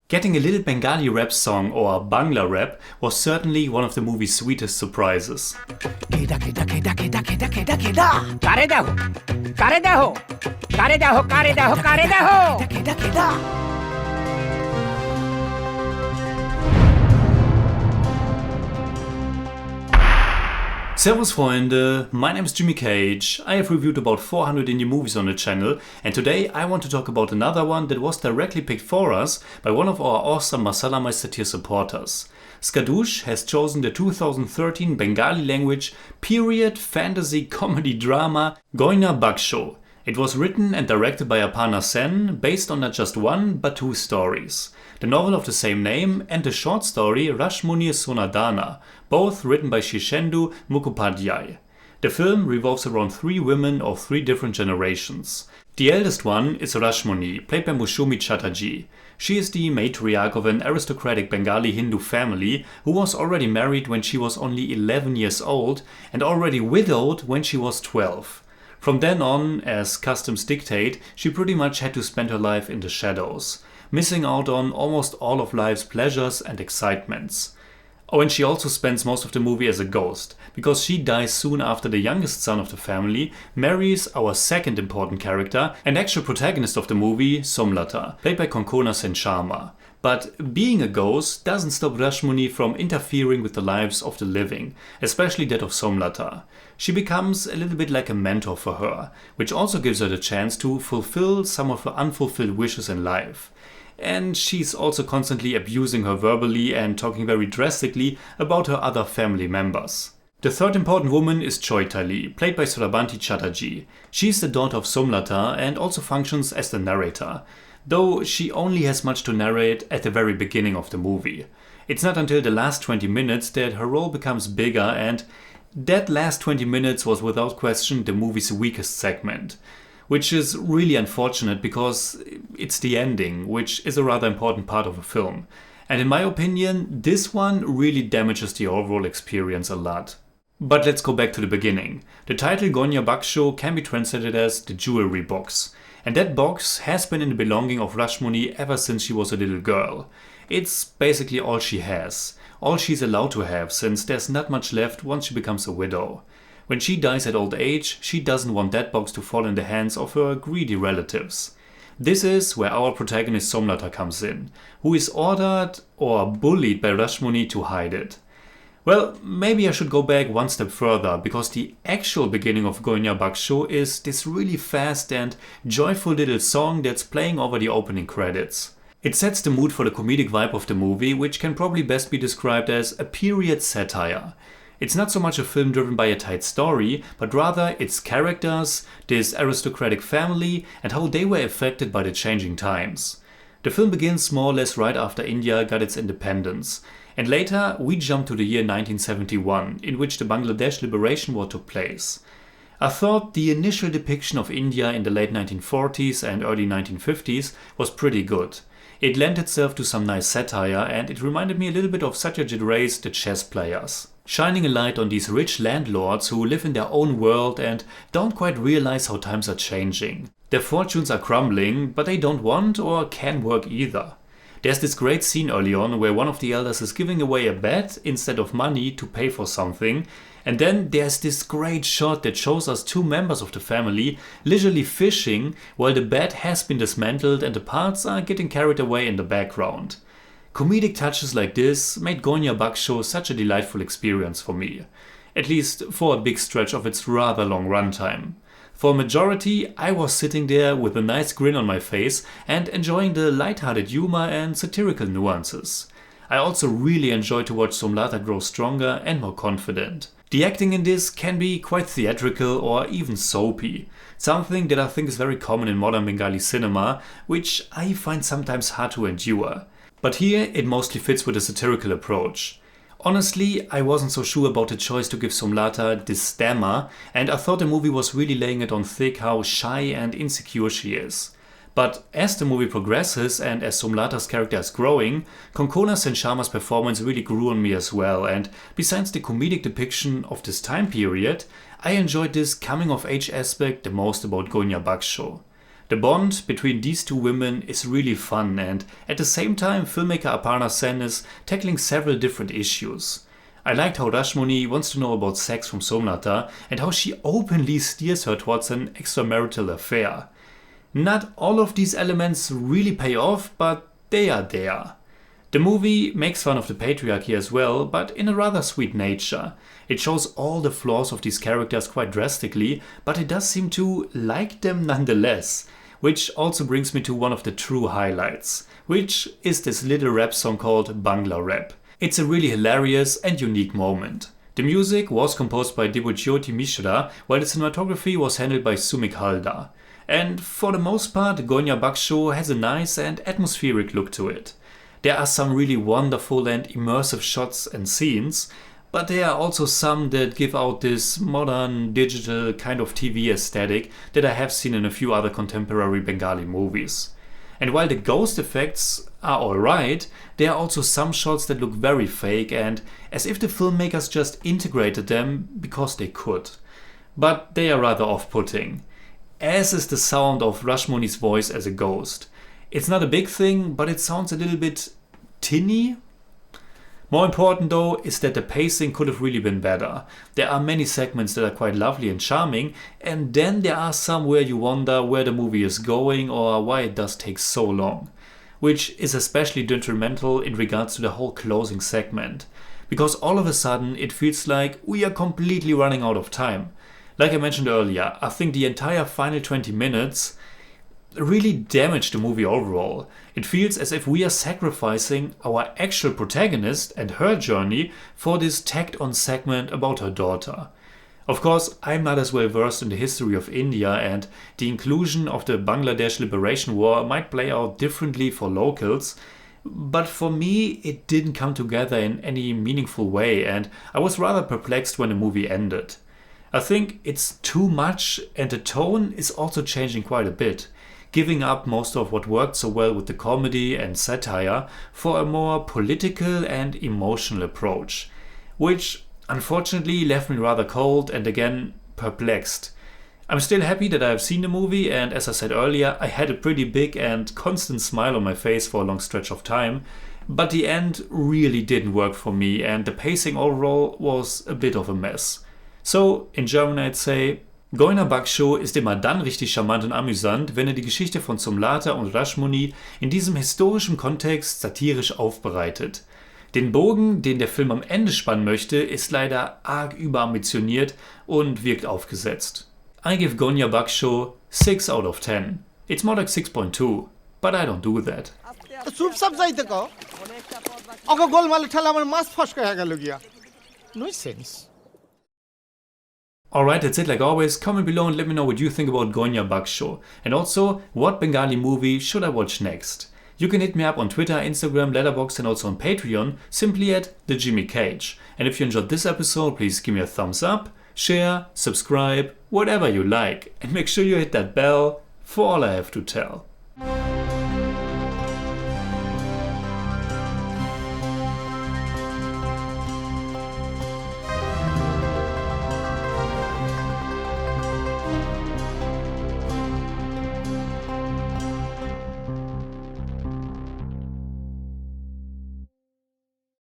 Getting a little Bengali rap song or Bangla rap was certainly one of the movie's sweetest surprises. Servus Freunde, my name is Jimmy Cage. I have reviewed about 400 indie movies on the channel, and today I want to talk about another one that was directly picked for us by one of our awesome Masala My Satire supporters. Skadoosh has chosen the 2013 Bengali language period fantasy comedy drama Goynar Baksho. It was written and directed by Aparna Sen, based on not just one but two stories. The novel of the same name and the short story Rashmoni Sonadana, both written by Shishendu Mukhopadhyay. The film revolves around three women of three different generations. The eldest one is Rashmoni, played by Mushumi Chatterjee. She is the matriarch of an aristocratic Bengali Hindu family who was already married when she was only 11 years old and already widowed when she was 12. From then on, as customs dictate, she pretty much had to spend her life in the shadows, missing out on almost all of life's pleasures and excitements. Oh, and she also spends most of the movie as a ghost, because she dies soon after the youngest son of the family marries our second important character and actual protagonist of the movie, Somlata, played by Konkona Sen Sharma. But being a ghost doesn't stop Rashmoni from interfering with the lives of the living, especially that of Somlata. She becomes a little bit like a mentor for her, which also gives her the chance to fulfill some of her unfulfilled wishes in life. And she's also constantly abusing her verbally and talking very drastically about her other family members. The third important woman is Choitali, played by Surabanti Chatterjee. She's the daughter of Somlata and also functions as the narrator, though she only has much to narrate at the very beginning of the movie. It's not until the last 20 minutes that her role becomes bigger, and that last 20 minutes was without question the movie's weakest segment. Which is really unfortunate because it's the ending, which is a rather important part of a film. And in my opinion, this one really damages the overall experience a lot. But let's go back to the beginning. The title Goynar Baksho can be translated as the jewelry box. And that box has been in the belonging of Rashmoni ever since she was a little girl. It's basically all she has. All she's allowed to have, since there's not much left once she becomes a widow. When she dies at old age, she doesn't want that box to fall in the hands of her greedy relatives. This is where our protagonist Somlata comes in, who is ordered or bullied by Rashmoni to hide it. Well, maybe I should go back one step further, because the actual beginning of Goynar Baksho is this really fast and joyful little song that's playing over the opening credits. It sets the mood for the comedic vibe of the movie, which can probably best be described as a period satire. It's not so much a film driven by a tight story, but rather its characters, this aristocratic family, and how they were affected by the changing times. The film begins more or less right after India got its independence, and later we jump to the year 1971, in which the Bangladesh Liberation War took place. I thought the initial depiction of India in the late 1940s and early 1950s was pretty good. It lent itself to some nice satire, and it reminded me a little bit of Satyajit Ray's The Chess Players, shining a light on these rich landlords who live in their own world and don't quite realize how times are changing. Their fortunes are crumbling, but they don't want or can work either. There's this great scene early on where one of the elders is giving away a bet instead of money to pay for something, and then there's this great shot that shows us two members of the family leisurely fishing while the bet has been dismantled and the parts are getting carried away in the background. Comedic touches like this made Goynar Baksho such a delightful experience for me, at least for a big stretch of its rather long runtime. For a majority, I was sitting there with a nice grin on my face and enjoying the lighthearted humor and satirical nuances. I also really enjoyed to watch Somlata grow stronger and more confident. The acting in this can be quite theatrical or even soapy, something that I think is very common in modern Bengali cinema, which I find sometimes hard to endure. But here it mostly fits with a satirical approach. Honestly, I wasn't so sure about the choice to give Somlata this stammer, and I thought the movie was really laying it on thick how shy and insecure she is. But as the movie progresses and as Somlata's character is growing, Konkona Sen Sharma's performance really grew on me as well, and besides the comedic depiction of this time period, I enjoyed this coming of age aspect the most about Goynar Baksho. The bond between these two women is really fun, and at the same time filmmaker Aparna Sen is tackling several different issues. I liked how Rashmoni wants to know about sex from Somlata and how she openly steers her towards an extramarital affair. Not all of these elements really pay off, but they are there. The movie makes fun of the patriarchy as well, but in a rather sweet nature. It shows all the flaws of these characters quite drastically, but it does seem to like them nonetheless. Which also brings me to one of the true highlights, which is this little rap song called Bangla Rap. It's a really hilarious and unique moment. The music was composed by Debojyoti Mishra, while the cinematography was handled by Sumik Haldar. And for the most part, Goynar Baksho has a nice and atmospheric look to it. There are some really wonderful and immersive shots and scenes, but there are also some that give out this modern, digital kind of TV aesthetic that I have seen in a few other contemporary Bengali movies. And while the ghost effects are alright, there are also some shots that look very fake and as if the filmmakers just integrated them because they could. But they are rather off-putting. As is the sound of Rashmoni's voice as a ghost. It's not a big thing, but it sounds a little bit tinny. More important though is that the pacing could have really been better. There are many segments that are quite lovely and charming, and then there are some where you wonder where the movie is going or why it does take so long. Which is especially detrimental in regards to the whole closing segment. Because all of a sudden it feels like we are completely running out of time. Like I mentioned earlier, I think the entire final 20 minutes really damaged the movie overall. It feels as if we are sacrificing our actual protagonist and her journey for this tacked on segment about her daughter. Of course, I'm not as well versed in the history of India, and the inclusion of the Bangladesh Liberation War might play out differently for locals, but for me it didn't come together in any meaningful way and I was rather perplexed when the movie ended. I think it's too much and the tone is also changing quite a bit, giving up most of what worked so well with the comedy and satire for a more political and emotional approach, which unfortunately left me rather cold and again perplexed. I'm still happy that I have seen the movie, and as I said earlier, I had a pretty big and constant smile on my face for a long stretch of time, but the end really didn't work for me and the pacing overall was a bit of a mess. So, in German I'd say, Goynar Baksho ist immer dann richtig charmant und amüsant, wenn die Geschichte von Somlata und Rashmoni in diesem historischen Kontext satirisch aufbereitet. Den Bogen, den der Film am Ende spannen möchte, ist leider arg überambitioniert und wirkt aufgesetzt. I give Goynar Baksho 6 out of 10. It's more like 6.2, but I don't do that. No sense. Alright, that's it like always. Comment below and let me know what you think about Goynar Baksho. And also, what Bengali movie should I watch next? You can hit me up on Twitter, Instagram, Letterboxd and also on Patreon, simply at TheJimmyCage. And if you enjoyed this episode, please give me a thumbs up, share, subscribe, whatever you like. And make sure you hit that bell for all I have to tell.